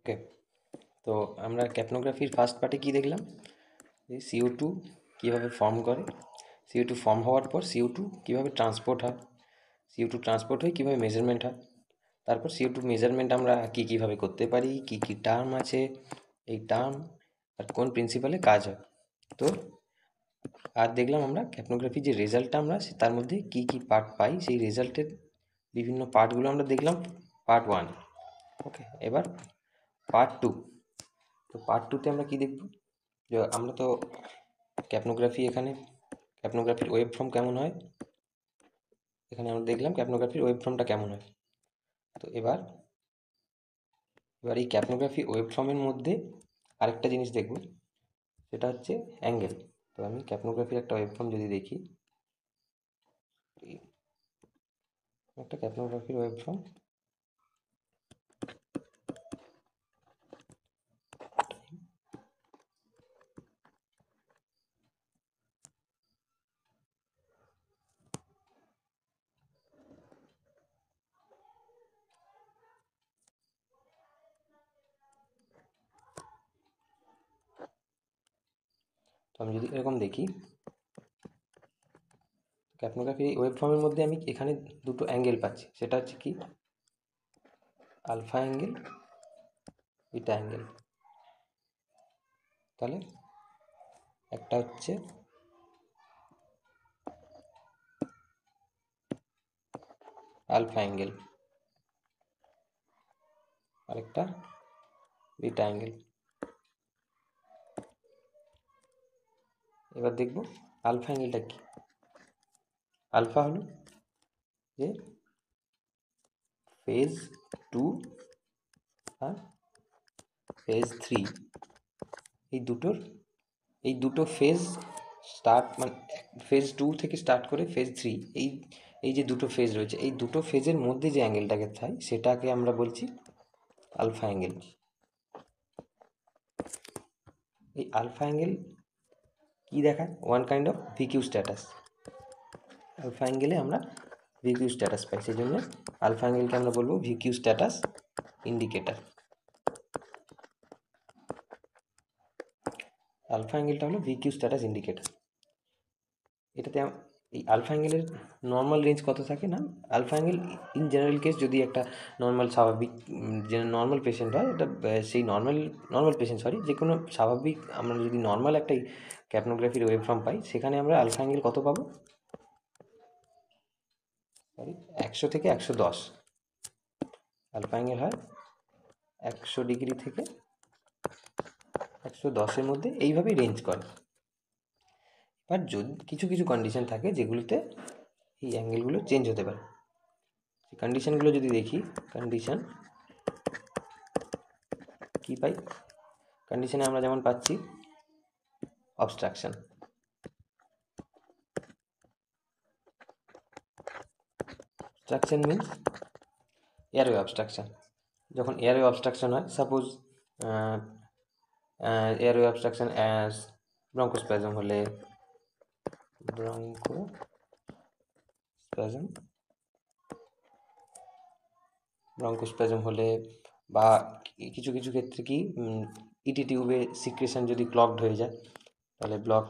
ওকে, তো আমরা ক্যাপনোগ্রাফির ফার্স্ট পার্টে কি দেখলাম, যে CO2 কীভাবে ফর্ম করে, CO2 ফর্ম হওয়ার পর CO2 কীভাবে ট্রান্সপোর্ট হয়, CO2 ট্রান্সপোর্ট হয়ে কীভাবে মেজারমেন্ট হয়, তারপর CO2 মেজারমেন্ট আমরা কীভাবে করতে পারি, কী টার্ম আছে, এই টার্ম আর কোন প্রিন্সিপালে কাজ হয়। তো আর দেখলাম আমরা ক্যাপনোগ্রাফি যে রেজাল্টটা আমরা তার মধ্যে কী পার্ট পাই, সেই রেজাল্টের বিভিন্ন পার্টগুলো আমরা দেখলাম পার্ট 1। ওকে, এবার পার্ট 2। তো পার্ট 2তে আমরা কি দেখব, যে আমরা তো ক্যাপনোগ্রাফির ওয়েব ফর্ম কেমন হয়, এখানে আমরা দেখলাম ক্যাপনোগ্রাফির ওয়েব ফর্মটা কেমন হয়। তো এবার এই ক্যাপনোগ্রাফি ওয়েব ফর্মের মধ্যে আরেকটা জিনিস দেখব, সেটা হচ্ছে অ্যাঙ্গেল। তো আমি ক্যাপনোগ্রাফির একটা ওয়েব ফর্ম যদি দেখি, একটা ক্যাপনোগ্রাফির ওয়েব ফর্ম, তো আমি যদি এরকম দেখি, ক্যাপনোগ্রাফি ওয়েব ফর্মের মধ্যে আমি এখানে দুটো অ্যাঙ্গেল পাচ্ছি, সেটা হচ্ছে কি আলফা অ্যাঙ্গেল, বিটা অ্যাঙ্গেল। তাহলে একটা হচ্ছে আলফা অ্যাঙ্গেল, আরেকটা বিটা অ্যাঙ্গেল। এবার দেখব আলফা অ্যাঙ্গেলটা কি। আলফা হলো যে ফেজ 2 আর ফেজ 3, এই দুটো ফেজ স্টার্ট, মানে ফেজ 2 থেকে স্টার্ট করে ফেজ 3, এই যে দুটো ফেজ রয়েছে, এই দুটো ফেজের মধ্যে যে অ্যাঙ্গেলটাকে থাকে সেটাকে আমরা বলছি আলফা অ্যাঙ্গেল। এই আলফা অ্যাঙ্গেল কি দেখায়, one kind of V Q status. Alpha অ্যাঙ্গেলে আমরা ভিকিউ স্ট্যাটাস পাই, সেই জন্য আলফা অ্যাঙ্গেলকে আমরা বলবো ভিকিউ স্ট্যাটাস ইন্ডিকেটার। আলফা অ্যাঙ্গেলটা হলো ভিকিউ স্ট্যাটাস ইন্ডিকেটার। এটাতে এই আলফা অ্যাঙ্গেলের নর্মাল রেঞ্জ কত থাকে না, alpha angle in general case যদি একটা নর্মাল স্বাভাবিক যে নর্মাল পেশেন্ট হয়, এটা সেই নর্মাল পেশেন্ট যে কোনো স্বাভাবিক আমরা যদি নর্মাল একটা ক্যাপনোগ্রাফির ওয়েব ফর্ম পাই, সেখানে আমরা আলফা অ্যাঙ্গেল কত পাবো, 100 থেকে 110। আলফা অ্যাঙ্গেল হয় 100 ডিগ্রি থেকে 110-এর মধ্যে, এইভাবেই রেঞ্জ করে। বাট যদি কিছু কিছু কন্ডিশন থাকে যেগুলিতে এই অ্যাঙ্গেলগুলো চেঞ্জ হতে পারে, সেই কন্ডিশনগুলো যদি দেখি, কন্ডিশন কী পাই, কন্ডিশনে আমরা যেমন পাচ্ছি obstruction. Obstruction means airway obstruction. যখন এয়ারওয়ে অবস্ট্রাকশন হয়, সাপোজ এয়ারওয়ে অবস্ট্রাকশন অ্যাজ ব্রঙ্কোস্প্যাজম হলে, ব্রঙ্কোস্প্যাজম হলে, বা কিছু কিছু ক্ষেত্রে কি ইটি টিউবে সিক্রেশন যদি ক্লগড হয়ে যায়, তাহলে ব্লক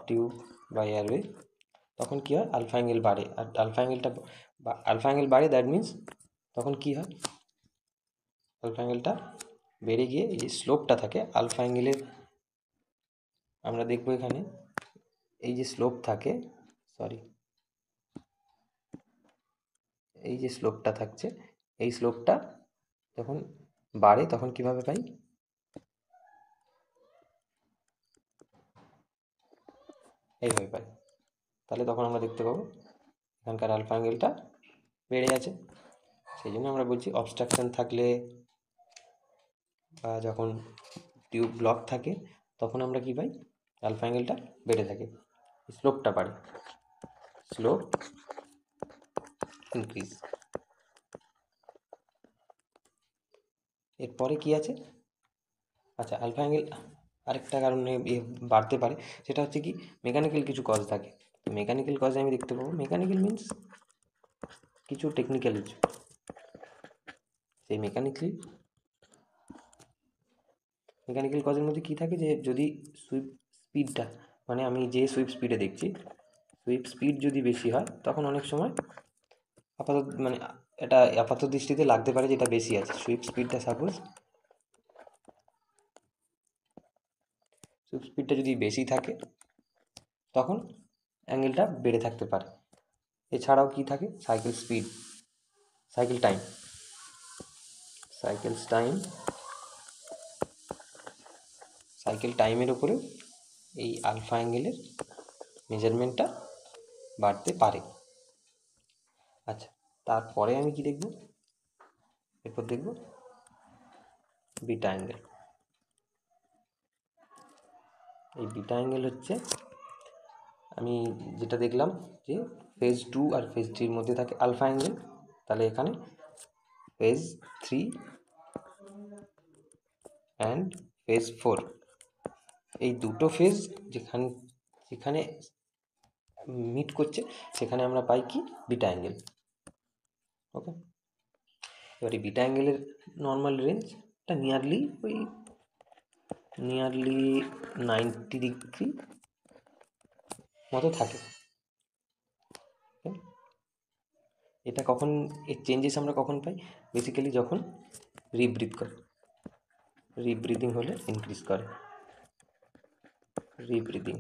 টিউব বা এয়ারওয়ে, তখন কী হয়, আলফা অ্যাঙ্গেল বাড়ে। আর আলফা অ্যাঙ্গেল বাড়ে, দ্যাট মিন্স তখন কী হয়, আলফা অ্যাঙ্গেলটা বেড়ে গিয়ে এই যে স্লোপটা থাকে আলফা অ্যাঙ্গেলের, আমরা দেখব এখানে এই যে স্লোপ থাকে, এই যে স্লোপটা থাকছে, এই স্লোপটা যখন বাড়ে তখন কিভাবে পাই, এইভাবে পাই। তাহলে তখন আমরা দেখতে পাবো এখানকার আলফা অ্যাঙ্গেলটা বেড়ে গেছে। সেই জন্য আমরা বলছি অবস্ট্রাকশন থাকলে বা যখন টিউব ব্লক থাকে, তখন আমরা কি পাই, আলফা অ্যাঙ্গেলটা বেড়ে থাকে, স্লোপটা বাড়ে, স্লোপ ইনক্রিজ। এরপরে কি আছে, আচ্ছা আলফা অ্যাঙ্গেল আরেকটা কারণে বাড়তে পারে, সেটা হচ্ছে কি মেকানিক্যাল কিছু কজ থাকে। তো মেকানিক্যাল কজে আমি দেখতে পাবো, মেকানিক্যাল মিন্স কিছু টেকনিক্যাল ইস্যু, সেই মেকানিক্যাল কজের মধ্যে কী থাকে, যে যদি সুইপ স্পিডটা, মানে আমি যে সুইপ স্পিডে দেখছি, সুইপ স্পিড যদি বেশি হয় তখন অনেক সময় মানে এটা আপাত দৃষ্টিতে লাগতে পারে যে এটা বেশি আছে। সুইপ স্পিডটা সুইপ স্পিডটা যদি বেশি থাকে তখন অ্যাঙ্গেলটা বেড়ে থাকতে পারে। এছাড়াও কি থাকে, সাইকেল টাইমের উপরেও এই আলফা অ্যাঙ্গেলের মেজারমেন্টটা বাড়তে পারে। আচ্ছা, তারপরে আমি কি দেখব, এরপর দেখব বিটা অ্যাঙ্গেল। এই বিটা অ্যাঙ্গেল হচ্ছে, আমি যেটা দেখলাম যে ফেজ 2 আর ফেজ 3-র মধ্যে থাকে আলফা অ্যাঙ্গেল, তাহলে এখানে ফেজ 3 অ্যান্ড ফেজ 4, এই দুটো ফেজ যেখানে মিট করছে সেখানে আমরা পাই কি, বিটা অ্যাঙ্গেল। ওকে, এবার এই বিটা অ্যাঙ্গেলের নর্মাল রেঞ্জটা নিয়ারলি 90 ডিগ্রি মতো থাকে। এটা কখন, এর চেঞ্জেস আমরা কখন পাই, বেসিক্যালি যখন রিব্রিদিং হলে ইনক্রিজ করে রিব্রিদিং।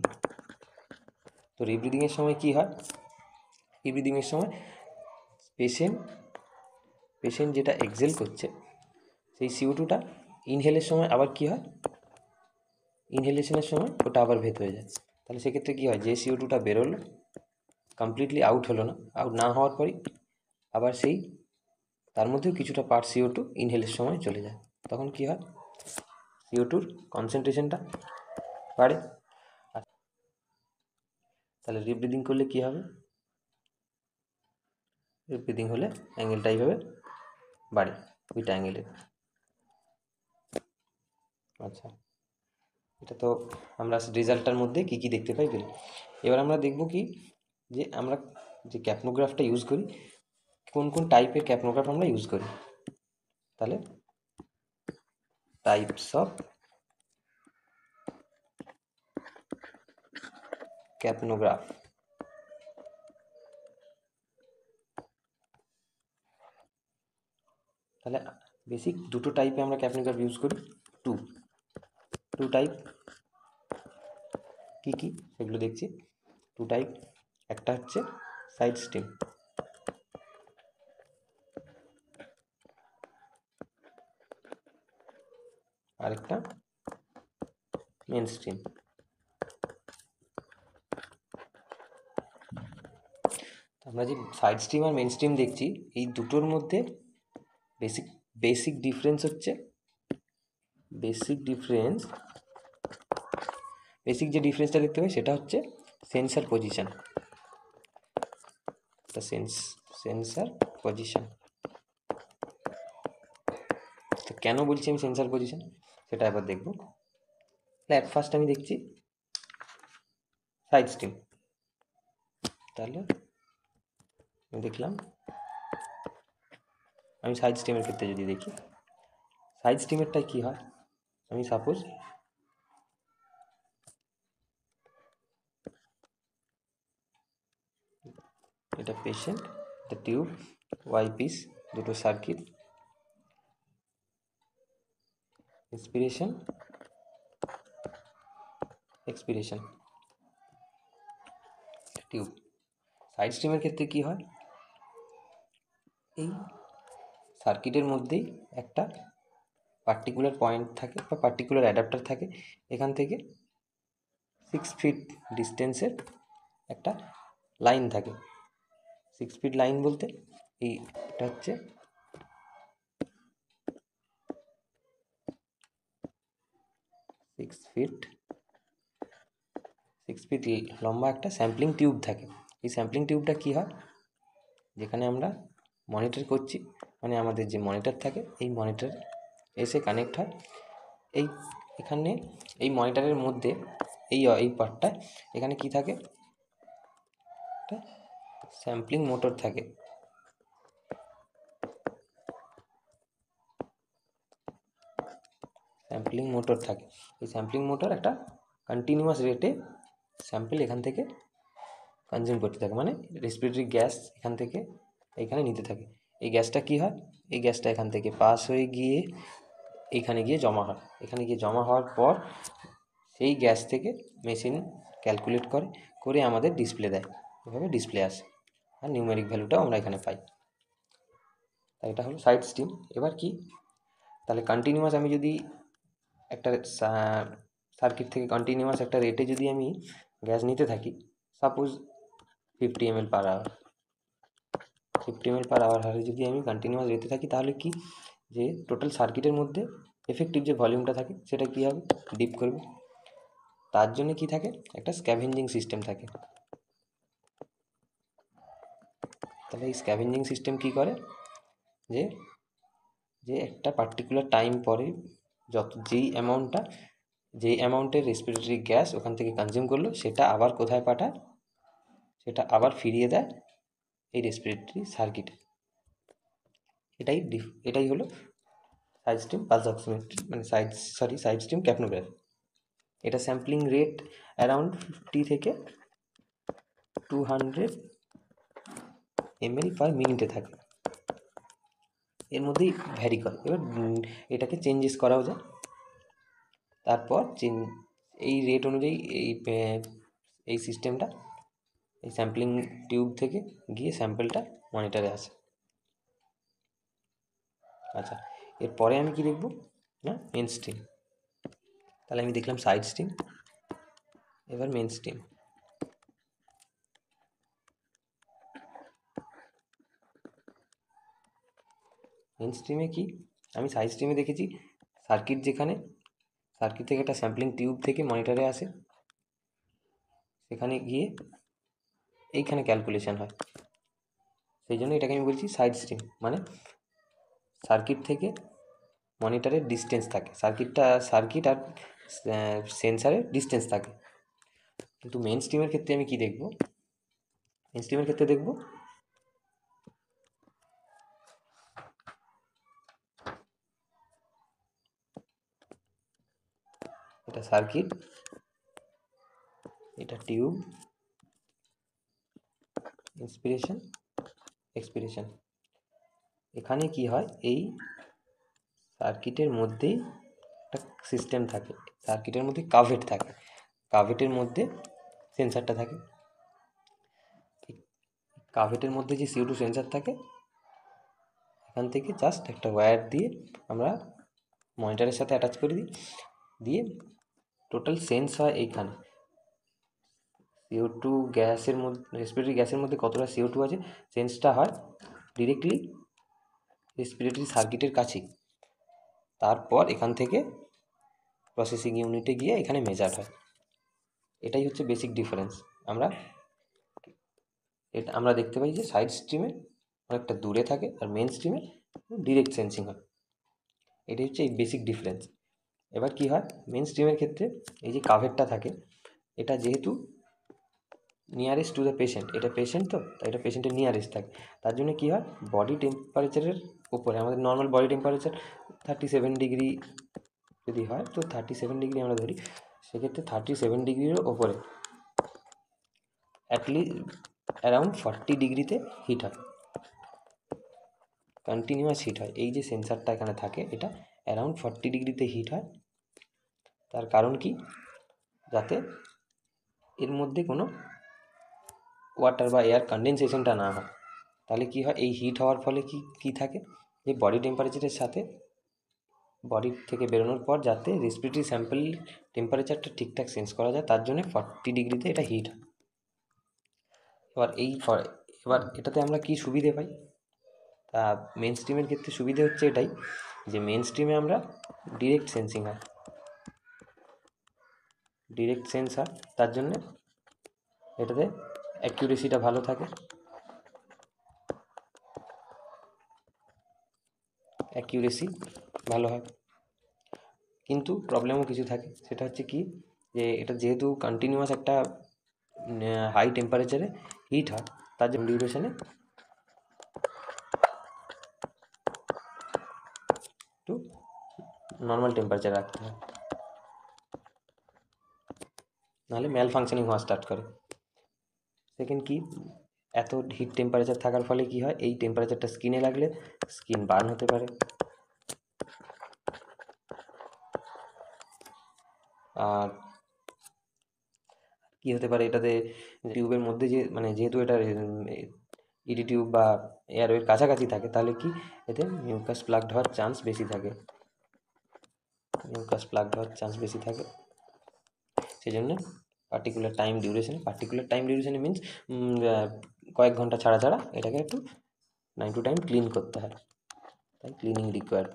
তো রিব্রিদিংয়ের সময় কি হয়, রিব্রিদিংয়ের সময় পেশেন্ট যেটা এক্সেল করছে সেই CO2টা ইনহেলের সময় আবার কি হয়, ইনহেলেশনের সময় ওটা আবার ভেদ হয়ে যায়। তাহলে সেক্ষেত্রে কী হয়, যে CO2টা বেরোলো কমপ্লিটলি আউট হলো না, আউট না হওয়ার পরই আবার সেই তার মধ্যেও কিছুটা পার্ট CO2 ইনহেলের সময় চলে যায়। তখন কি হয়, CO2-র কনসেন্ট্রেশনটা বাড়ে। তাহলে রিব্রিদিং করলে কি হবে, রিব্রিদিং হলে অ্যাঙ্গেলটা এইভাবে বাড়ে, বিটা অ্যাঙ্গেলের। আচ্ছা, এটা তো আমরা রেজাল্টটার মধ্যে কি কি দেখতে পাই পেলাম। এবার আমরা দেখব কি, যে আমরা যে ক্যাপনোগ্রাফটা ইউজ করি, কোন কোন টাইপের ক্যাপনোগ্রাফ আমরা ইউজ করি। তাহলে টাইপস অফ ক্যাপনোগ্রাফ। তাহলে বেসিক দুটো টাইপে আমরা ক্যাপনোগ্রাফ ইউজ করি, টু টাইপ। কি কি সেগুলো দেখছি। টু টাইপ, একটা হচ্ছে সাইড স্টেম, আরেকটা মেন স্ট্রিম। আমরা যে সাইড স্ট্রিম আর মেন স্ট্রিম দেখছি, এই দুটোর মধ্যে বেসিক ডিফারেন্স হচ্ছে, বেসিক যে ডিফারেন্সটা দেখতে পাই সেটা হচ্ছে সেন্সার পজিশন। Sensor position. তো কেন বলছি আমি সেন্সার পজিশন, সেটা এবার দেখব। অ্যাট ফার্স্ট আমি দেখছি সাইড স্ট্রিম, তাহলে আমি দেখলাম, আমি সাইড স্ট্রিমের ক্ষেত্রে যদি দেখি, সাইড স্ট্রিমেরটাই কী হয়, আমি সাপোজ এটা পেশেন্ট, এটা টিউব, ওয়াই পিস, দুটো circuit, inspiration expiration, tube. Side স্ট্রিমের ক্ষেত্রে কি হয়, এই সার্কিটের মধ্যেই একটা পার্টিকুলার পয়েন্ট থাকে বা পার্টিকুলার অ্যাডাপ্টার থাকে, এখান থেকে 6 ফিট ডিস্টেন্সের একটা লাইন থাকে। 6 ফিট লাইন বলতে এটা হচ্ছে 6 ফিট লম্বা একটা স্যাম্পলিং টিউব থাকে। এই স্যাম্পলিং টিউবটা কী হয়, যেখানে আমরা মনিটর করছি, মানে আমাদের যে মনিটর থাকে এই মনিটর এসে কানেক্ট হয়। এখানে এই মনিটরের মধ্যে এই পার্টটা, এখানে কি থাকে, একটা স্যাম্পলিং মোটর থাকে। স্যাম্পলিং মোটর থাকে। এই স্যাম্পলিং মোটর একটা কন্টিনিউয়াস রেটে স্যাম্পল এখান থেকে কনজিউম করতে থাকে, মানে রেসপিরেটরি গ্যাস এখান থেকে এইখানে নিতে থাকে। এই গ্যাসটা কী হয়, এই গ্যাসটা এখান থেকে পাস হয়ে গিয়ে এইখানে গিয়ে জমা হয়। এখানে গিয়ে জমা হওয়ার পর সেই গ্যাস থেকে মেশিন ক্যালকুলেট করে আমাদের ডিসপ্লে দেয়। এভাবে ডিসপ্লে আসে আর নিউমেরিক ভ্যালুটাও আমরা এখানে পাই। তাই এটা হলো সাইড স্ট্রিম। এবার কি, তাহলে কন্টিনিউয়াস আমি যদি একটা সার্কিট থেকে কন্টিনিউয়াস একটা রেটে যদি আমি গ্যাস নিতে থাকি, suppose 50 ml per hour, 50 ml per hour হারে যদি আমি কন্টিনিউয়াস রেটে থাকি, তাহলে কি যে টোটাল সার্কিটের মধ্যে এফেক্টিভ যে ভলিউমটা থাকে সেটা কী হবে, ডিপ করবে। তার জন্য কি থাকে, একটা স্ক্যাভেঞ্জিং সিস্টেম থাকে। তাহলে এই স্ক্যাভেঞ্জিং সিস্টেম কী করে, যে একটা পার্টিকুলার টাইম পরে যেই অ্যামাউন্টের রেসপিরেটরি গ্যাস ওখান থেকে কনজিউম করলো, সেটা আবার কোথায় পাঠায়, সেটা আবার ফিরিয়ে দেয় এই রেসপিরেটরি সার্কিটে। এটাই হলো সাইড স্ট্রিম পালস অক্সিমেট্রি, মানে সাইড স্ট্রিম ক্যাপনোগ্রাফি। এটা স্যাম্পলিং রেট অ্যারাউন্ড 50 থেকে 200 ml পার মিনিটে থাকে, এর মধ্যেই ভ্যারি করে। এবার এটাকে চেঞ্জেস করাও যায়। তারপর এই রেট অনুযায়ী এই সিস্টেমটা এই স্যাম্পলিং টিউব থেকে গিয়ে স্যাম্পলটা মনিটরে আসে। আচ্ছা, এরপরে আমি কি দেখব না, মেন স্ট্রিম। তাহলে আমি দেখলাম সাইড স্ট্রিম, এবার মেন স্ট্রিম। মেন স্ট্রিমে কি, আমি সাইড স্ট্রিমে দেখেছি সার্কিট থেকে একটা স্যাম্পলিং টিউব থেকে মনিটরে আসে, সেখানে গিয়ে এইখানে ক্যালকুলেশন হয়। সেই জন্য এটাকে আমি বলছি সাইড স্ট্রিম, মানে সার্কিট থেকে মনিটরের ডিস্টেন্স থাকে, সার্কিট আর সেন্সারের ডিস্টেন্স থাকে। কিন্তু মেন স্ট্রিমের ক্ষেত্রে আমি কি দেখব, মেন স্ট্রিমের ক্ষেত্রে দেখব এটা সার্কিট, এটা টিউব, ইন্সপিরেশন এক্সপিরেশন। এখানে কি হয়, এই সার্কিটের মধ্যেই একটা সিস্টেম থাকে, সার্কিটের মধ্যে কাভেট থাকে, কাভেটের মধ্যে সেন্সারটা থাকে। কাভেটের মধ্যে যে CO2 সেন্সার থাকে, এখান থেকে জাস্ট একটা ওয়্যার দিয়ে আমরা মনিটরের সাথে অ্যাটাচ করে দিই, দিয়ে টোটাল সেন্স হয় এইখানে। CO2 গ্যাসের মধ্যে, রেসপিরেটরি গ্যাসের মধ্যে কতটা CO2 আছে, সেন্সটা হয় ডিরেক্টলি রেসপিরেটরি সার্কিটের কাছেই। তারপর এখান থেকে প্রসেসিং ইউনিটে গিয়ে এখানে মেজার হয়। এটাই হচ্ছে বেসিক ডিফারেন্স। আমরা দেখতে পাই যে সাইড স্ট্রিমে অনেকটা দূরে থাকে আর মেন স্ট্রিমে ডিরেক্ট সেন্সিং হয়। এটাই হচ্ছে এই বেসিক ডিফারেন্স। এবার কি হয়, মেন স্ট্রিমের ক্ষেত্রে এই যে কাভেটটা থাকে, এটা যেহেতু নিয়ারেস্ট টু দ্য পেশেন্ট, এটা পেশেন্ট তো, তাই এটা পেশেন্টের নিয়ারেস্ট থাকে। তার জন্য কী হয়, বডি টেম্পারেচারের উপরে, আমাদের নর্মাল বডি টেম্পারেচার 37 ডিগ্রি যদি হয়, তো 37 ডিগ্রি আমরা ধরি, সেক্ষেত্রে 37 ডিগ্রিরও ওপরে অ্যারাউন্ড 40 ডিগ্রিতে হিট হয়, কন্টিনিউয়াস হিট হয়। এই যে সেন্সারটা এখানে থাকে, এটা অ্যারাউন্ড 40 ডিগ্রিতে হিট হয়। তার কারণ কি, যাতে এর মধ্যে কোনো ওয়াটার বা এয়ার কনডেনসেশনটা না হয়। তাহলে কি হয়, এই হিট হওয়ার ফলে কি থাকে, যে বডি টেম্পারেচারের সাথে বডি থেকে বেরোনোর পর যাতে রেসপিরেটরি স্যাম্পল টেম্পারেচারটা ঠিকঠাক সেন্স করা যায়, তার জন্য 40 ডিগ্রিতে এটা হিট হয়। এবার এটাতে আমরা কি সুবিধে পাই, তা মেন স্ট্রিমের ক্ষেত্রে সুবিধে হচ্ছে এটাই, যে মেন স্ট্রিমে আমরা ডিরেক্ট সেন্সিং হয়, ডিরেক্ট সেন্স হয়। তার জন্যে এটাতে অ্যাকিউরেসিটা ভালো থাকে, অ্যাকিউরেসি ভালো হয়। কিন্তু প্রবলেমও কিছু থাকে, সেটা হচ্ছে কি, যে এটা যেহেতু কন্টিনিউয়াস একটা হাই টেম্পারেচারে হিট হয়, তার জন্য ডিউরেশনে একটু নর্মাল টেম্পারেচার রাখতে হয়, নাহলে ম্যাল ফাংশনিং হওয়া স্টার্ট করে। সেকেন্ড কি, এত হিট টেম্পারেচার থাকার ফলে কি হয়, এই টেম্পারেচারটা স্কিনে লাগলে স্কিন বার্ন হতে পারে। আর কি হতে পারে এটাতে, টিউবের মধ্যে যে মানে যেহেতু এটা ইডি টিউব বা এয়ারওয়ের কাছাকাছি থাকে, তাহলে কি এতে মিউকাস প্লাগড হওয়ার চান্স বেশি থাকে, মিউকাস প্লাগড হওয়ার চান্স বেশি থাকে। সেই জন্য পার্টিকুলার টাইম ডিউরেশনে মিনস কয়েক ঘন্টা ছাড়া ছাড়া এটাকে একটু টাইম টু টাইম ক্লিন করতে হয়, তাই ক্লিনিং রিকোয়ার্ড।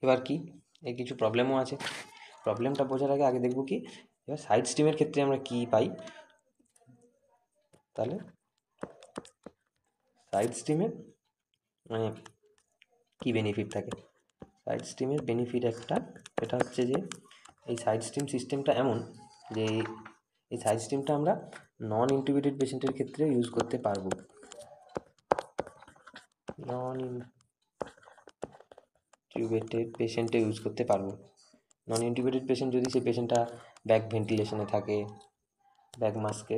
এবার কি, এর কিছু প্রবলেমও আছে। প্রবলেমটা বোঝার আগে দেখব কি, এবার সাইড স্ট্রিমের ক্ষেত্রে আমরা কি পাই। তাহলে সাইড স্ট্রিমের মানে কি বেনিফিট থাকে, সাইড স্ট্রিমের বেনিফিট একটা, এটা হচ্ছে যে এই সাইড স্ট্রিম সিস্টেমটা এমন যে এই সাইড স্ট্রিমটা আমরা নন ইনটিউবেটেড পেশেন্টের ক্ষেত্রে ইউজ করতে পারবো। নন ইনটিউবেটেড পেশেন্টে ইউজ করতে পারবো। নন ইনটিউবেটেড পেশেন্ট যদি সেই পেশেন্টটা ব্যাক ভেন্টিলেশনে থাকে, ব্যাক মাস্কে,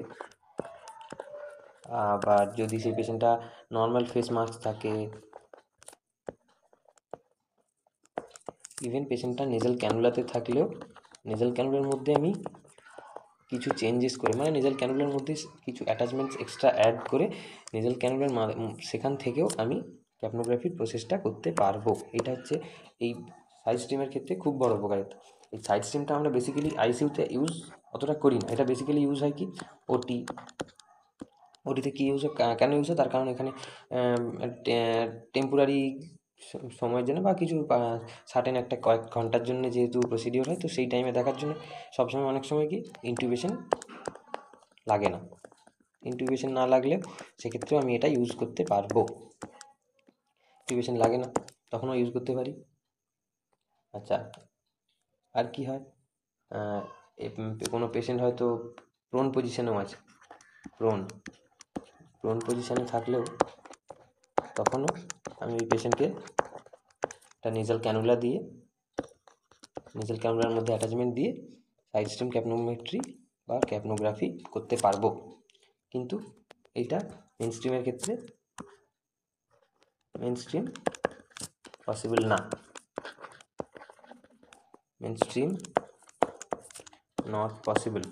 আবার যদি সেই পেশেন্টটা নর্মাল ফেস মাস্ক থাকে, ইভেন পেশেন্টটা নেজাল ক্যানুলাতে থাকলেও নেজাল ক্যানুলার মধ্যে আমি কিছু চেঞ্জেস করে, মানে নেজাল ক্যানুলার মধ্যে কিছু অ্যাটাচমেন্টস এক্সট্রা অ্যাড করে নেজাল ক্যানুলার সেখান থেকেও আমি ক্যাপনোগ্রাফির প্রসেসটা করতে পারবো। এটা হচ্ছে এই সাইড স্ট্রিমের ক্ষেত্রে খুব বড় উপকারিতা। এই সাইড স্ট্রিমটা আমরা বেসিক্যালি আইসিইউতে ইউজ অতটা করি না, এটা বেসিক্যালি ইউজ হয় কি ওটিতে কী ইউজ হয়, কেন ইউজ হয়, তার কারণ এখানে টেম্পোরারি সময়ের জন্য বা কিছু সার্টেন একটা কয়েক ঘন্টার জন্য যেহেতু প্রসিডিওর হয়, তো সেই টাইমে দেখার জন্য সবসময় অনেক সময় কি ইনটিউবেশন লাগে না। ইনটিউবেশন না লাগলে সেক্ষেত্রেও আমি এটা ইউজ করতে পারবো, ইনটিউবেশন লাগে না তখনও ইউজ করতে পারি। আচ্ছা, আর কি হয়, কোনো পেশেন্ট হয়তো প্রোন পজিশনেও আছে, প্রোন পজিশনে থাকলেও তখনও আমি ওই পেশেন্টকে একটা নেজাল ক্যানুলার মধ্যে অ্যাটাচমেন্ট দিয়ে সাইড স্ট্রিম ক্যাপনোমেট্রি বা ক্যাপনোগ্রাফি করতে পারবো। কিন্তু এইটা মেন স্ট্রিমের ক্ষেত্রে পসিবল না, main stream not possible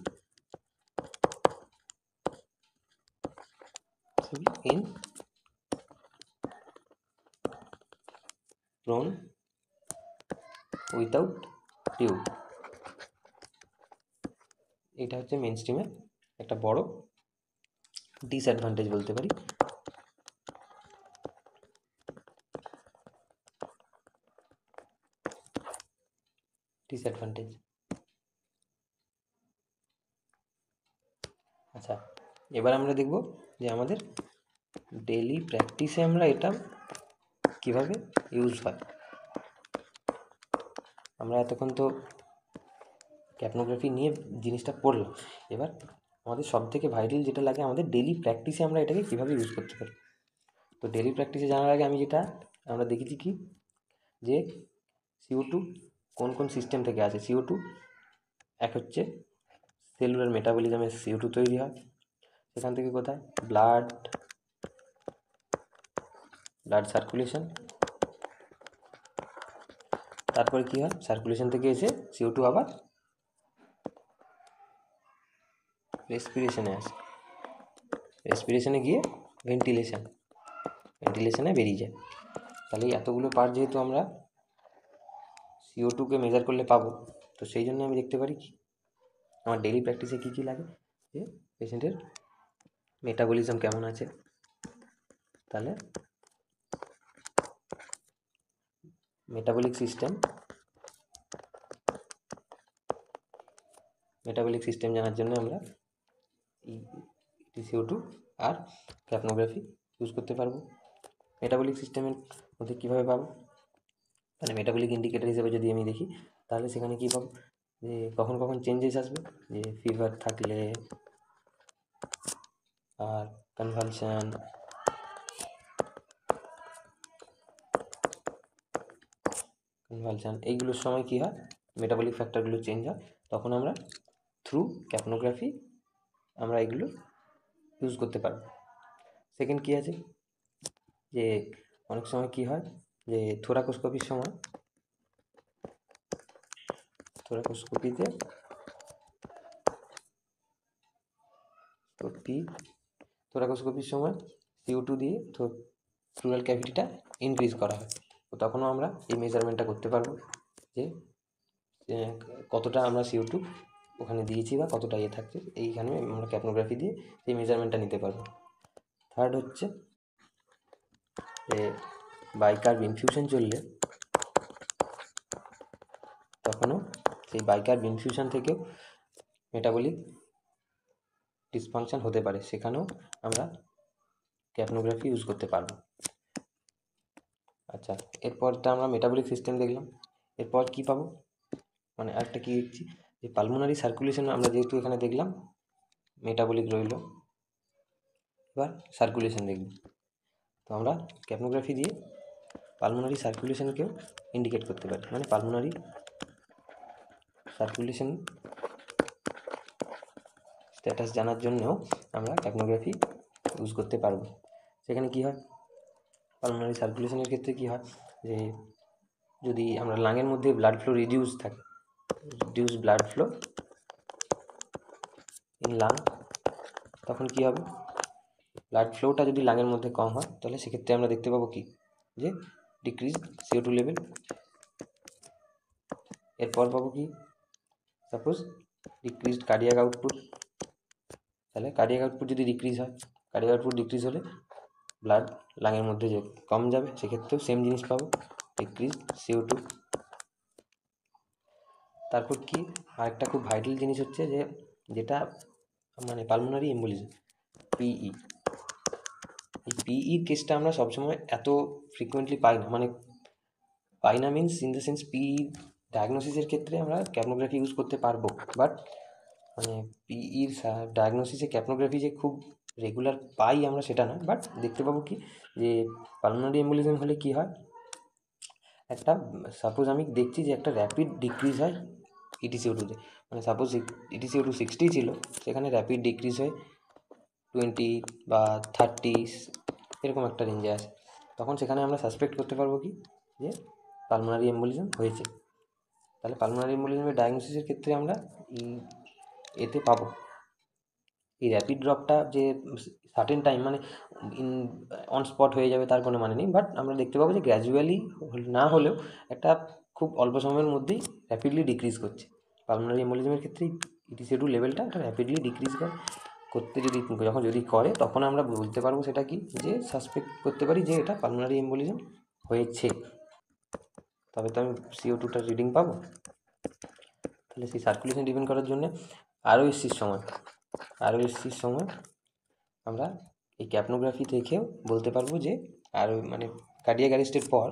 in prone without tube। এটা হচ্ছে মেন স্ট্রিমের একটা বড় ডিসঅ্যাডভান্টেজ বলতে পারি। ডিসঅ্যাডভান্টেজ। আচ্ছা, এবার আমরা দেখব যে আমাদের ডেইলি প্র্যাকটিসে আমরা এটা কিভাবে ইউজ হয়। আমরা এতক্ষণ তো ক্যাপনোগ্রাফি নিয়ে জিনিসটা পড়লাম, এবার আমাদের সবথেকে ভাইটাল যেটা লাগে, আমাদের ডেইলি প্র্যাকটিসে আমরা এটাকে কীভাবে ইউজ করতে পারি। তো ডেইলি প্র্যাকটিসে জানার আগে আমি যেটা আমরা দেখেছি কি, যে CO2 কোন কোন সিস্টেম থেকে আসে। CO2 এক হচ্ছে সেলুলার মেটাবলিজমে CO2 তৈরি হয়, সেখান থেকে কোথায়, ব্লাড সার্কুলেশন, তারপরে কি হয়, সার্কুলেশন থেকে এসে CO2 আবার রেসপিরেশনে আসে, রেসপিরেশনে গিয়ে ভেন্টিলেশনে বেরিয়ে যায়। তাহলে এতগুলো পার্ট যেহেতু আমরা CO2কে মেজার করলে পাবো, তো সেই জন্য আমি দেখতে পারি কি আমার ডেইলি প্র্যাকটিসে কী কী লাগে, যে পেশেন্টের মেটাবলিজম কেমন আছে। তাহলে মেটাবলিক সিস্টেম জানার জন্য আমরা CO2 আর ক্যাপনোগ্রাফি ইউজ করতে পারবো। মেটাবলিক সিস্টেমের মধ্যে কীভাবে পাবো, তাহলে মেটাবলিক ইন্ডিকেটার হিসেবে যদি আমি দেখি, তাহলে সেখানে কী পাবো, যে কখন কখন চেঞ্জেস আসবে, যে ফিভার থাকলে আর কনভালশন, এইগুলোর সময় কী হয়, মেটাবলিক ফ্যাক্টরগুলো চেঞ্জ হয়, তখন আমরা থ্রু ক্যাপনোগ্রাফি আমরা এগুলো ইউজ করতে পারবো। সেকেন্ড কী আছে, যে অনেক সময় কী হয়, যে থোরাকোস্কোপির সময়, থোরাকোস্কোপিতে থোরাকোস্কোপির সময় CO2 দিয়ে প্লুরাল ক্যাভিটিটা ইনক্রিজ করা হয়। তো তখনও আমরা এই মেজারমেন্টটা করতে পারবো যে কতটা আমরা CO2 ওখানে দিয়েছি বা কতটা থাকছে, এইখানে আমরা ক্যাপনোগ্রাফি দিয়ে সেই মেজারমেন্টটা নিতে পারবো। থার্ড হচ্ছে যে বাইকার্ব ইনফিউশন চললে তখনও সেই বাইকার্ব ইনফিউশন থেকেও মেটাবলিক ডিসফাংশন হতে পারে, সেখানেও আমরা ক্যাপনোগ্রাফি ইউজ করতে পারবো। আচ্ছা, এরপরটা আমরা মেটাবলিক সিস্টেম দেখলাম। এরপর কি পাবো, মানে আরেকটা কি দেখছি, যে পালমোনারি সার্কুলেশন আমরা যেহেতু এখানে দেখলাম, মেটাবলিক রইল, এবার সার্কুলেশন দেখব। তো আমরা ক্যাপনোগ্রাফি দিয়ে পালমোনারি সার্কুলেশনকেও ইন্ডিকেট করতে পারি, মানে পালমোনারি সার্কুলেশন স্ট্যাটাস জানার জন্যও আমরা ক্যাপনোগ্রাফি ইউজ করতে পারবো। সেখানে কি হয়, পালমোনারি সার্কুলেশনের ক্ষেত্রে কি হয়, যে যদি আমরা লাংয়ের মধ্যে blood flow reduce blood flow in lung, তখন কি হবে, ব্লাড ফ্লোটা যদি লাংয়ের মধ্যে কম হয়, তাহলে সেক্ষেত্রে আমরা দেখতে পাবো কি, যে ডিক্রিজ CO2 লেভেল। এরপর পাবো কি, সাপোজ ডিক্রিজড কার্ডিয়াক আউটপুট, তাহলে কার্ডিয়াক আউটপুট যদি ডিক্রিজ হয়, কার্ডিয়াক আউটপুট ডিক্রিজ হলে ব্লাড লাংয়ের মধ্যে যে কম যাবে, সেক্ষেত্রেও সেম জিনিস পাবো, ডিক্রিজ CO2। তারপর কি, আরেকটা খুব ভাইটাল জিনিস হচ্ছে যে যেটা মানে পালমোনারি এম্বোলিজম, পিই। এই পিইর কেসটা আমরা সবসময় এত ফ্রিকুয়েন্টলি পাই না, মানে পাই না মিনস ইন দ্য সেন্স পিই ডায়াগনোসিসের ক্ষেত্রে আমরা ক্যাপনোগ্রাফি ইউজ করতে পারবো, বাট মানে পিইর ডায়াগনোসিসে ক্যাপনোগ্রাফি যে খুব রেগুলার পাই আমরা সেটা না, বাট দেখতে পাবো কি, যে পালমোনারি এম্বোলিজম হলে কি হয়, একটা সাপোজ আমি দেখছি যে একটা র্যাপিড ডিক্রিজ হয় EtCO2-তে, মানে সাপোজ EtCO2 60 ছিল, সেখানে র্যাপিড ডিক্রিজ হয় 20 বা 30 এরকম একটা রেঞ্জে আসে, তখন সেখানে আমরা সাসপেক্ট করতে পারবো কি, যে পালমোনারি এম্বোলিজম হয়েছে। তাহলে পালমোনারি এম্বোলিজমের ডায়াগনোসিসের ক্ষেত্রে আমরা এতে পাবো এই র্যাপিড ড্রপটা, যে সার্টেন টাইম মানে অন স্পট হয়ে যাবে তার কোনো মানে নেই, বাট আমরা দেখতে পাবো যে গ্র্যাজুয়ালি না হলেও একটা খুব অল্প সময়ের মধ্যেই র্যাপিডলি ডিক্রিজ করছে। পালমোনারি এম্বোলিজমের ক্ষেত্রে EtCO2 লেভেলটা একটা র্যাপিডলি ডিক্রিজ করতে যদি করে, তখন আমরা বলতে পারবো সেটা কি, যে সাসপেক্ট করতে পারি যে এটা পালমোনারি এম্বোলিজম হয়েছে। তবে তো আমি CO2টার রিডিং পাবো। তাহলে সেই সার্কুলেশন ডিপেন্ড করার জন্য ROSCর সময় আমরা এই ক্যাপনোগ্রাফি দেখেও বলতে পারবো যে মানে কার্ডিয়াক অ্যারেস্টের পর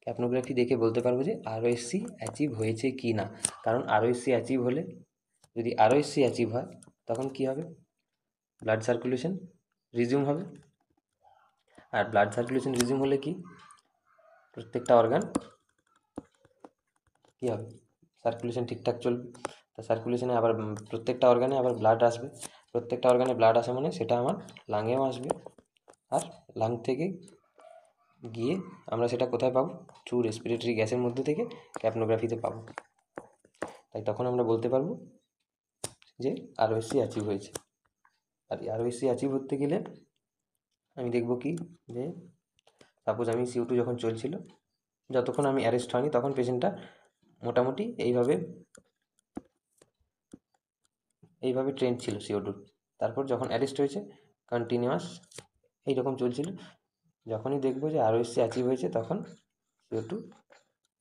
ক্যাপনোগ্রাফি দেখে বলতে পারবো যে ROSC অ্যাচিভ হয়েছে কি না। কারণ ROSC অ্যাচিভ হলে, যদি ROSC অ্যাচিভ হয়, তখন কি হবে, ব্লাড সার্কুলেশন রিজিউম হবে। আর ব্লাড সার্কুলেশন রিজিউম হলে কি, প্রত্যেকটা অর্গান কী হবে, সার্কুলেশন ঠিকঠাক চলবে। তা সার্কুলেশনে আবার প্রত্যেকটা অর্গানে আবার ব্লাড আসবে, প্রত্যেকটা অর্গানে ব্লাড আসে মানে সেটা আমার লাংয়েও আসবে, আর লাং থেকে গিয়ে আমরা সেটা কোথায় পাবো, থ্রু রেসপিরেটরি গ্যাসের মধ্যে থেকে ক্যাপনোগ্রাফিতে পাবো। তাই তখন আমরা বলতে পারবো যে ROSC অ্যাচিভ হয়েছে। আর ROSC অ্যাচিভ হতে গেলে আমি দেখব কি, যে সাপোজ আমি CO2 যখন চলছিল, যতক্ষণ আমি অ্যারেস্ট হয়নি, তখন পেশেন্টটা মোটামুটি এইভাবে ট্রেন্ড ছিল CO2। তারপর যখন অ্যারেস্ট হয়েছে, কন্টিনিউয়াস এইরকম চলছিল। যখনই দেখবো যে ROSC অ্যাচিভ হয়েছে, তখন CO2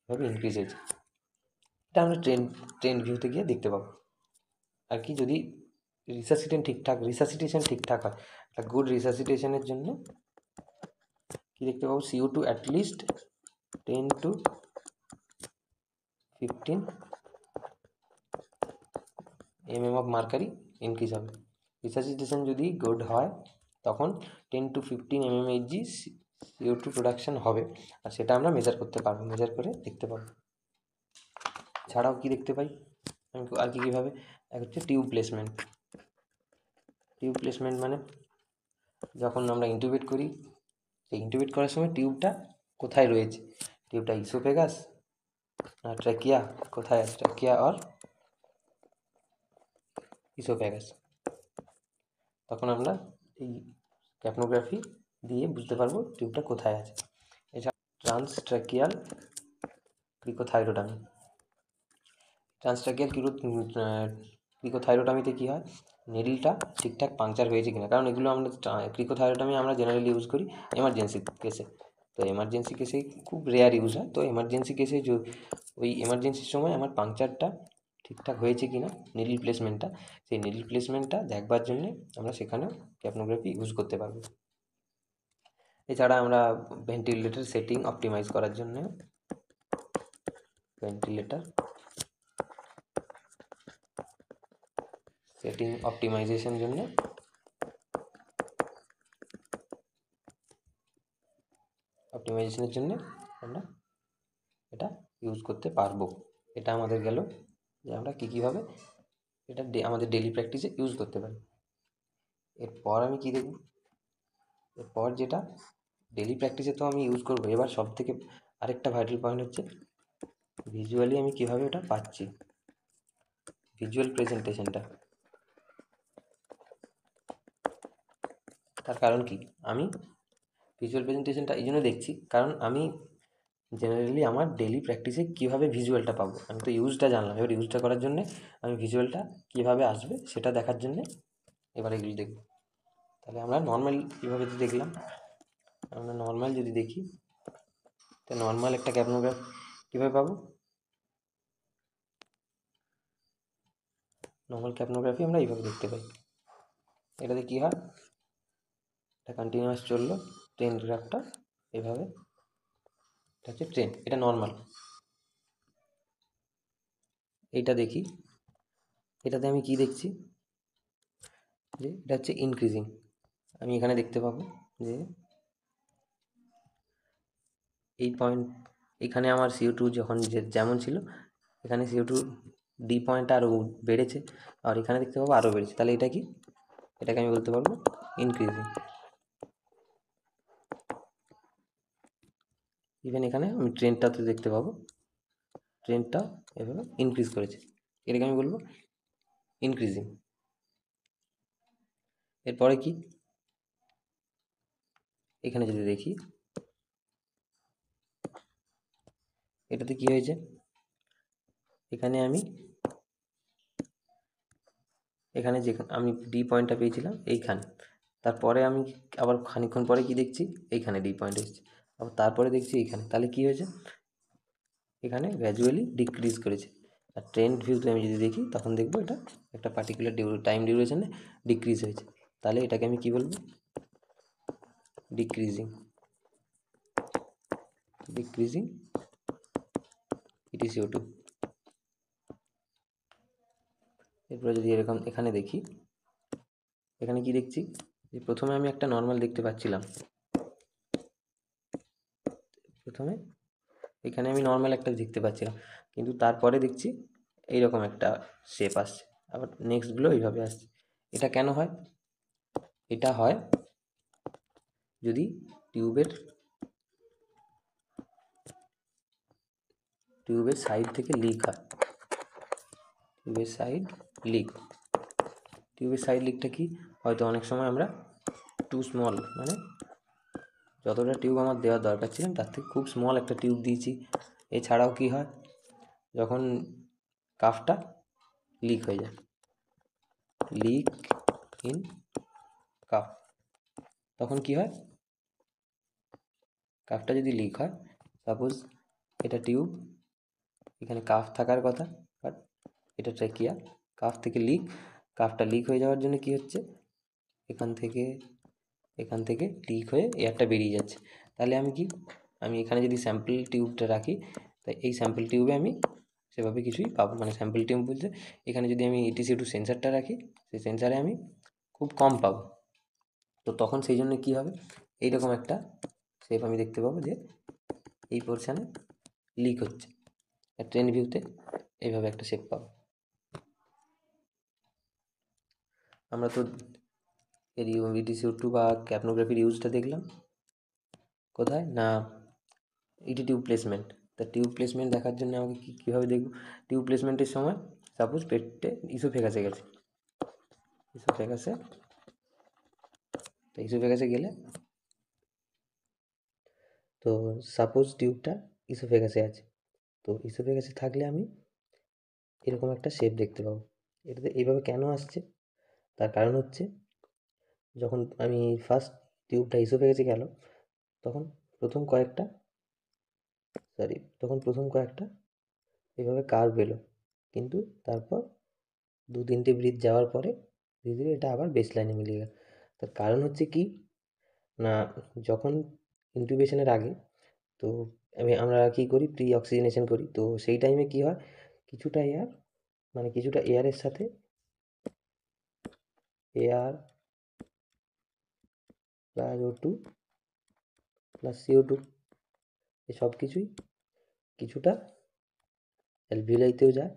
এভাবে ইনক্রিজ হয়েছে। এটা আমরা ট্রেন্ড ভিউতে গিয়ে দেখতে পাবো। আর কি, যদি রিসাসিটেশন ঠিকঠাক হয়, একটা গুড রিসাসিটেশনের জন্য কি দেখতে পাবো, CO2 at least 10 to 15 mm of mercury increase হবে। রিসাসিটেশন যদি গুড হয়, তখন 10 to 15 mmHg CO2 প্রোডাকশন হবে, আর সেটা আমরা মেজার করতে পারবো, মেজার করে দেখতে পারবো। ছাড়াও কি দেখতে পাই আর কি কীভাবে, এক হচ্ছে টিউব প্লেসমেন্ট। টিউব প্লেসমেন্ট মানে যখন আমরা ইন্টুবেট করি, সেই ইন্টুবেট করার সময় টিউবটা কোথায় রয়েছে, টিউবটা ইসোফেগাস না ট্র্যাকিয়া, কোথায় আছে, ট্র্যাকিয়া আর ইসোফেগাস, তখন আমরা এই ক্যাপনোগ্রাফি দিয়ে বুঝতে পারবো টিউবটা কোথায় আছে। এছাড়া ট্রান্সট্র্যাকিয়াল ক্রিকোথাইরোডামি। ট্রান্সট্র্যাকিয়াল ক্রিকোথাইরোডামিতে কী হয়, নেডলটা ঠিকঠাক পাংচার হয়েছে কিনা, কারণ এগুলো আমরা ক্রিকোথাইরোডামি আমরা জেনারেলি ইউজ করি এমার্জেন্সি কেসে, তো এমার্জেন্সি কেসে খুব রেয়ার ইউজ হয়, তো এমার্জেন্সি কেসে ওই এমার্জেন্সির সময় আমার পাংচারটা ঠিকঠাক হয়েছে কিনা, নিডল প্লেসমেন্টটা, সেই নিডল প্লেসমেন্টটা দেখবার জন্যে আমরা সেখানেও ক্যাপনোগ্রাফি ইউজ করতে পারবো। এছাড়া আমরা ভেন্টিলেটর সেটিং অপটিমাইজ করার জন্য ভেন্টিলেটর সেটিং অপটিমাইজেশন জন্য অপটিমাইজেশনের জন্য আমরা এটা ইউজ করতে পারবো। এটা আমাদের গেল যে আমরা কীভাবে এটা আমাদের ডেলি প্র্যাকটিসে ইউজ করতে পারি। এরপর আমি কি দেখব, এরপর যেটা ডেলি প্র্যাকটিসে তো আমি ইউজ করবো, এবার সব থেকে আরেকটা ভাইটাল পয়েন্ট হচ্ছে ভিজুয়ালি আমি কীভাবে ওটা পাচ্ছি, ভিজুয়াল প্রেজেন্টেশনটা। তার কারণ কি, আমি ভিজুয়াল প্রেজেন্টেশনটা এই জন্য দেখছি কারণ আমি জেনারেলি আমার ডেলি প্র্যাকটিসে কীভাবে ভিজুয়ালটা পাবো, আমি তো ইউজটা জানলাম, এবার ইউজটা করার জন্যে আমি ভিজুয়ালটা কীভাবে আসবে সেটা দেখার জন্যে এবার এগুলি দেখব। তাহলে আমরা নর্মাল কীভাবে দেখলাম, আমরা নর্মাল যদি দেখি, তো নর্মাল একটা ক্যাপনোগ্রাফ কীভাবে পাবো, নর্মাল ক্যাপনোগ্রাফি আমরা এইভাবে দেখতে পাই। এটাতে কী হয়, এটা কন্টিনিউয়াস চললো ট্রেন গ্রাফটা এভাবে, এটা হচ্ছে ট্রেন, এটা নর্মাল। এইটা দেখি, এটাতে আমি কি দেখছি যে এটা হচ্ছে ইনক্রিজিং, আমি এখানে দেখতে পাবো যে এই পয়েন্ট, এখানে আমার CO2 যখন যেমন ছিল এখানে CO2 ডি পয়েন্টটা আরও বেড়েছে, আর এখানে দেখতে পাবো আরও বেড়েছে, তাহলে এটা কি, এটাকে আমি বলতে পারবো ইনক্রিজিং। ইভেন এখানে আমি ট্রেনটাতে দেখতে পাবো ট্রেনটা এভাবে ইনক্রিজ করেছে, এটাকে আমি বলবো ইনক্রিজিং। এরপরে কি, এখানে যদি দেখি এটাতে কি হয়েছে, এখানে যে আমি ডি পয়েন্টটা পেয়েছিলাম এইখানে, তারপরে আমি আবার খানিকক্ষণ পরে কি দেখছি, এইখানে ডি পয়েন্ট এসেছে, আবার তারপরে দেখছি এইখানে, তাহলে কি হয়েছে, এখানে গ্র্যাজুয়ালি ডিক্রিজ করেছে। আর ট্রেন্ড ভিউতে আমি যদি দেখি তখন দেখবো এটা একটা পার্টিকুলার টাইম ডিউরেশনে ডিক্রিজ হয়েছে, তাহলে এটাকে আমি কি বলবো, ডিক্রিজিং। Decreasing CO2। এরপরে যদি এরকম এখানে দেখি, এখানে কি দেখছি যে প্রথমে আমি একটা নর্মাল দেখতে পাচ্ছিলাম, প্রথমে এখানে আমি নর্মাল একটা দেখতে পাচ্ছিলাম, কিন্তু তারপরে দেখছি এইরকম একটা শেপ আসছে, আবার নেক্সটগুলো এইভাবে আসছে। এটা কেন হয়, এটা হয় যদি টিউবের সাইড থেকে লিক হয়, টিউবের সাইড লিকটা কি, হয়তো অনেক সময় আমরা টু স্মল, মানে যতটা টিউব আমার দেওয়ার দরকার ছিল তার থেকে খুব স্মল একটা টিউব দিয়েছি। এছাড়াও কি হয়, যখন কাফটা লিক হয়ে যায়, লিক ইন কাফ, তখন কি হয়, কাফটা যদি লিক হয়, সাপোজ এটা টিউব, এখানে কাফ থাকার কথা, বাট এটা ট্র্যাকিয়া, কাফ থেকে কাফটা লিক হয়ে যাওয়ার জন্য কি হচ্ছে, এখান থেকে লিক হয়ে এয়ারটা বেরিয়ে যাচ্ছে। তাহলে আমি এখানে যদি স্যাম্পল টিউবটা রাখি, তাই এই স্যাম্পল টিউবে আমি সেভাবে কিছুই পাবো, মানে স্যাম্পল টিউব বলতে এখানে যদি আমি EtCO2 সেন্সারটা রাখি, সেই সেন্সারে আমি খুব কম পাবো। তো তখন সেই জন্য কী হবে, এইরকম একটা শেপ আমি দেখতে পাবো যে এই পোর্শানে লিক হচ্ছে। ট্রেন ভিউতে এইভাবে একটা শেপ পাবো। আমরা তো এর বিটিসিও2 বা ক্যাপনোগ্রাফির ইউজটা দেখলাম কোথায় না, ইটি টিউব প্লেসমেন্ট। তা টিউব প্লেসমেন্ট দেখার জন্য আমাকে কীভাবে দেখব, টিউব প্লেসমেন্টের সময় সাপোজ পেটে ইসোফেগাসে গেছে, ইসোফেগাসে, তো ইসোফেগাসে গেলে, তো সাপোজ টিউবটা ইসোফেগাসে আছে, তো ইসোফেগাসে থাকলে আমি এরকম একটা শেপ দেখতে পাবো। এটাতে এইভাবে কেন আসছে, তার কারণ হচ্ছে যখন আমি ফার্স্ট টিউবটা ইসোফেগাসে গেল তখন প্রথম কয়েকটা এভাবে কার্ভ এলো, কিন্তু তারপর 2-3টে ব্রিথ যাওয়ার পরে ধীরে ধীরে এটা আবার বেস লাইনে মিলিয়ে গেল। তার কারণ হচ্ছে কি না, যখন ইনটিউবেশনের আগে তো আমরা কি করি, প্রি অক্সিজেনেশন করি, তো সেই টাইমে কি হয়, কিছুটা এয়ার কিছুটা এয়ারের সাথে air plus O2 plus CO2 এই সব কিছুই কিছুটা অ্যালভিওলাইতেও যায়,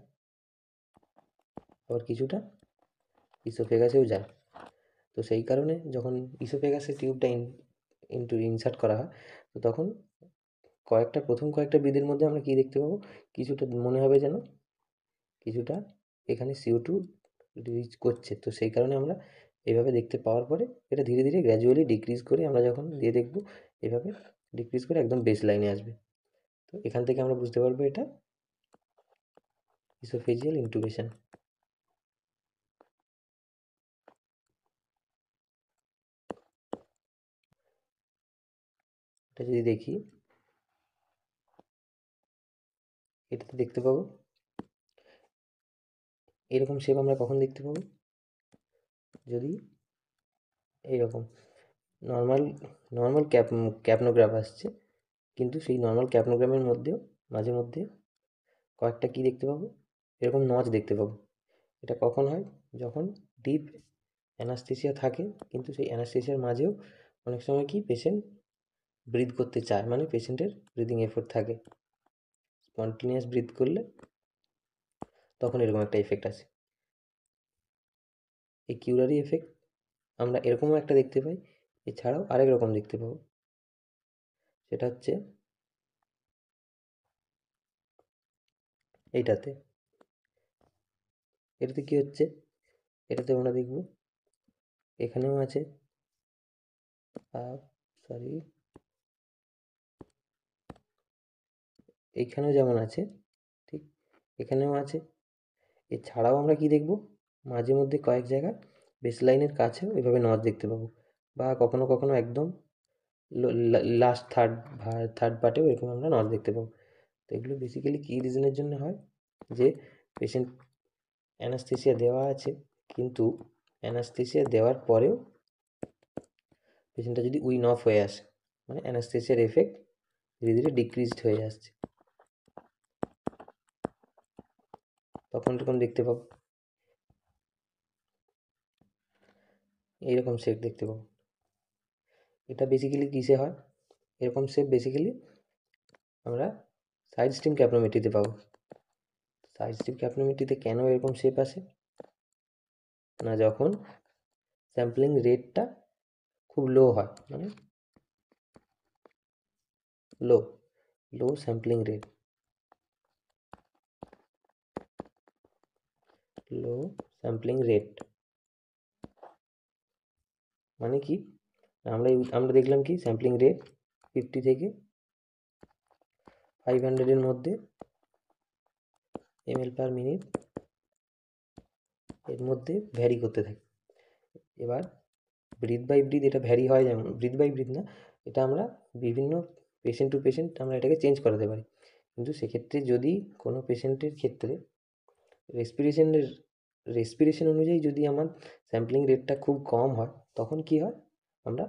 আবার কিছুটা ইসোফেগাসেও যায়। তো সেই কারণে যখন ইসোফেগাসে টিউবটা ইনসার্ট করা হয়, তো তখন প্রথম কয়েকটা ব্রিথের মধ্যে আমরা কী দেখতে পাবো, কিছুটা মনে হবে যেন কিছুটা এখানে CO2 রিলিজ করছে। তো সেই কারণে আমরা এইভাবে দেখতে পাওয়ার পরে এটা ধীরে ধীরে গ্র্যাজুয়ালি ডিক্রিজ করে আমরা যখন দিয়ে দেখব, এভাবে ডিক্রিজ করে একদম বেস লাইনে আসবে। তো এখান থেকে আমরা বুঝতে পারবো এটা ইসোফেজিয়াল ইন্টুবেশন। এটা যদি দেখি, এটাতে দেখতে পাবো এরকম শেপ আমরা কখন দেখতে পাবো, যদি এইরকম নর্মাল নর্মাল ক্যাপনোগ্রাফ আসছে, কিন্তু সেই নর্মাল ক্যাপনোগ্রামের মধ্যেও মাঝে মধ্যে কয়েকটা কি দেখতে পাবো, এরকম নচ দেখতে পাবো। এটা কখন হয়, যখন ডিপ অ্যানাস্থেসিয়া থাকে, কিন্তু সেই অ্যানাস্থেসিয়ার মাঝেও অনেক সময় কি পেশেন্ট ব্রিথ করতে চায়, মানে পেশেন্টের ব্রিদিং এফোর্ট থাকে, স্পন্টেনিয়াস ব্রিথ করলে তখন এরকম একটা এফেক্ট আসে। এই কিউরারি এফেক্ট আমরা এরকমও একটা দেখতে পাই, এছাড়াও আরেক রকম দেখতে পাবো, সেটা হচ্ছে এইটাতে। এটাতে কি হচ্ছে, এটাতে আমরা দেখব এখানেও আছে, সরি এইখানেও যেমন আছে ঠিক এখানেও আছে। এছাড়াও আমরা কি দেখব, মাঝে মধ্যে কয়েক জায়গায় বেস লাইনের কাছেও এভাবে নচ দেখতে পাবো, বা কখনো কখনো একদম লাস্ট থার্ড পার্টেও এরকম আমরা নচ দেখতে পাবো। তো এগুলো বেসিক্যালি কী রিজনের জন্য হয়, যে পেশেন্ট অ্যানাস্থেসিয়া দেওয়া আছে, কিন্তু অ্যানাস্থেসিয়া দেওয়ার পরেও পেশেন্টটা যদি উইন অফ হয়ে আসে, মানে অ্যানাস্থেসিয়ার এফেক্ট ধীরে ধীরে ডিক্রিজড হয়ে আসছে, তখন এরকম দেখতে পাবো, এইরকম শেপ দেখতে পাবো। এটা বেসিক্যালি কিসে হয়, এরকম শেপ বেসিক্যালি আমরা সাইড স্ট্রিম ক্যাপনোমেট্রিতে পাবো। সাইড স্ট্রিম ক্যাপনোমেট্রিতে কেন এরকম শেপ আসে না, যখন স্যাম্পলিং রেটটা খুব লো হয়, মানে লো স্যাম্পলিং রেট, লো স্যাম্পলিং রেট মানে কি, আমরা দেখলাম কি স্যাম্পলিং রেট 50 থেকে 500 মধ্যে ml/min এর মধ্যে ভ্যারি করতে থাকে। এবার ব্রিথ বাই ব্রিথ এটা ভ্যারি হয়, যেমন ব্রিথ বাই ব্রিথ না, এটা আমরা বিভিন্ন পেশেন্ট টু পেশেন্ট আমরা এটাকে চেঞ্জ করাতে পারি, কিন্তু সেক্ষেত্রে যদি কোনো পেশেন্টের ক্ষেত্রে রেসপিরেশনের রেসপিরেশন অনুযায়ী যদি আমার স্যাম্পলিং রেটটা খুব কম হয়, তখন কি হয়, আমরা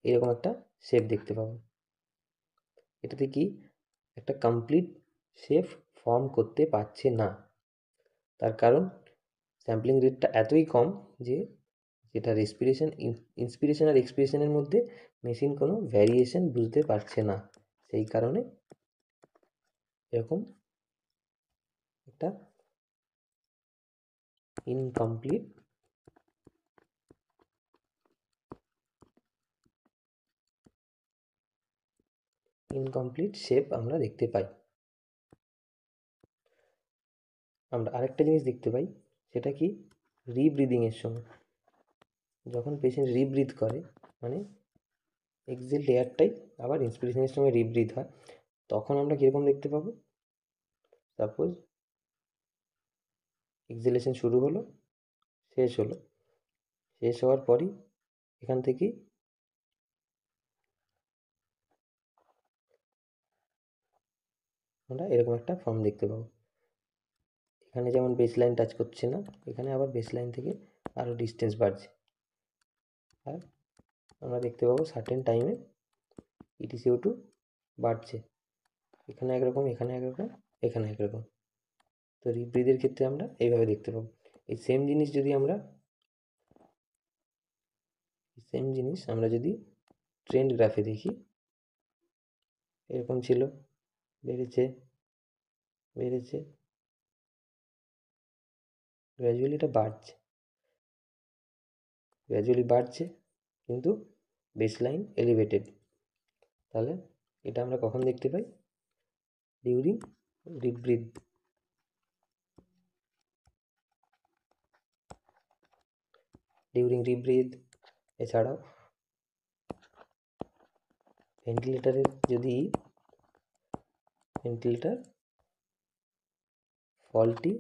এরকম একটা শেপ দেখতে পাবো। এটাতে কি একটা কমপ্লিট শেপ ফর্ম করতে পারছে না, তার কারণ স্যাম্পলিং রেটটা এতই কম যে যেটা রেসপিরেশন ইন্সপিরেশন আর এক্সপিরেশনের মধ্যে মেশিন কোনো ভ্যারিয়েশন বুঝতে পারছে না, সেই কারণে এরকম একটা ইনকমপ্লিট শেপ আমরা দেখতে পাই। আমরা আরেকটা জিনিস দেখতে পাই, সেটা কি, রিব্রিদিংয়ের সময় যখন পেশেন্ট রিব্রিথ করে, মানে এক্সহেলড এয়ারটাই আবার ইন্সপিরেশনের সময় রিব্রিথ হয়, তখন আমরা কীরকম দেখতে পাবো। সাপোজ এক্সহেলেশন শুরু হলো, শেষ হলো, শেষ হওয়ার পরই এখান থেকেই আমরা এরকম একটা ফর্ম দেখতে পাবো। এখানে যেমন বেসলাইন টাচ করছে না, এখানে আবার বেসলাইন থেকে আরও ডিস্টেন্স বাড়ছে, আর আমরা দেখতে পাবো সার্টেন টাইমে ইটিসিও2 বাড়ছে। এখানে একরকম, এখানে একরকম, এখানে একরকম। তো রিব্রিথের ক্ষেত্রে আমরা এইভাবে দেখতে পাবো। এই সেম জিনিস আমরা যদি ট্রেন্ড গ্রাফে দেখি, এরকম ছিল, বেড়েছে, বেড়েছে, গ্র্যাজুয়ালি এটা বাড়ছে, কিন্তু বেসলাইন এলিভেটেড। তাহলে এটা আমরা কখন দেখতে পাই, ডিউরিং রিব্রিথ। এছাড়াও ভেন্টিলেটর ফল্টি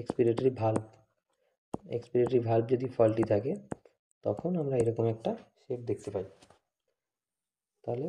এক্সপিরেটরি ভালভ যদি ফল্টি থাকে, তখন আমরা এরকম একটা শেপ দেখতে পাই। তাহলে